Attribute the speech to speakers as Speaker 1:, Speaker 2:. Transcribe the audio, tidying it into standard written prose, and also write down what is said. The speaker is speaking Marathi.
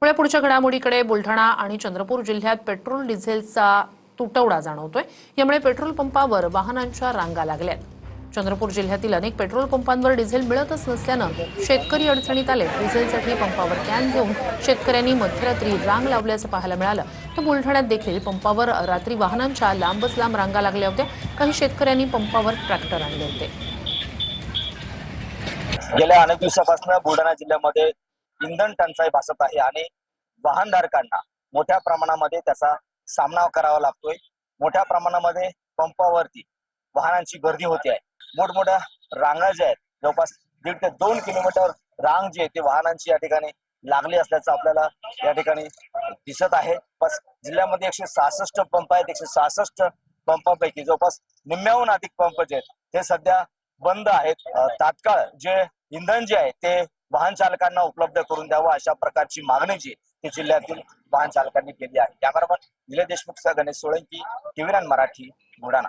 Speaker 1: पुढे पुढच्या घडामोडीकडे बुलढाणा आणि चंद्रपूर जिल्ह्यात पेट्रोल डिझेलचा तुटवडा जाणवतोय। यामुळे पेट्रोल पंपावर वाहनांच्या रांगा लागल्यात। चंद्रपूर जिल्ह्यातील अनेक पेट्रोल पंपांवर डिझेल मिळतच नसल्यानं शेतकरी अडचणीत आले। डिझेलसाठी पंपावर कॅन घेऊन शेतकऱ्यांनी मध्यरात्री रांग लावल्याचं पाहायला मिळालं। तर बुलढाण्यात देखील पंपावर रात्री वाहनांच्या लांबच लांब रांगा लागल्या होत्या। काही शेतकऱ्यांनी पंपावर ट्रॅक्टर आणले होते।
Speaker 2: गेल्या अनेक दिवसापासून बुलढाणा जिल्ह्यामध्ये इंधन टंचाई भासत आहे आणि वाहनधारकांना मोठ्या प्रमाणामध्ये त्याचा सामना करावा लागतोय। मोठ्या प्रमाणामध्ये पंपावरती वाहनांची गर्दी होते आहे। मोठमोठ्या रांगा ज्या आहेत, जवळपास 1.5 ते 2 किलोमीटर रांग जी आहे ते वाहनांची या ठिकाणी लागली असल्याचं आपल्याला या ठिकाणी दिसत आहे। बस जिल्ह्यामध्ये 166 पंप आहेत। 166 पंपापैकी जवळपास निम्म्याहून अधिक पंप जे आहेत ते सध्या बंद आहेत। तात्काळ जे इंधन जे आहे ते वाहन चालकांना उपलब्ध करून द्यावं अशा प्रकारची मागणी जी ते जिल्ह्यातील वाहन चालकांनी केली आहे। कॅमेरामन निलेश देशमुख सह गणेश सोळंकी, टीव्ही 9 मराठी, बुलढाणा।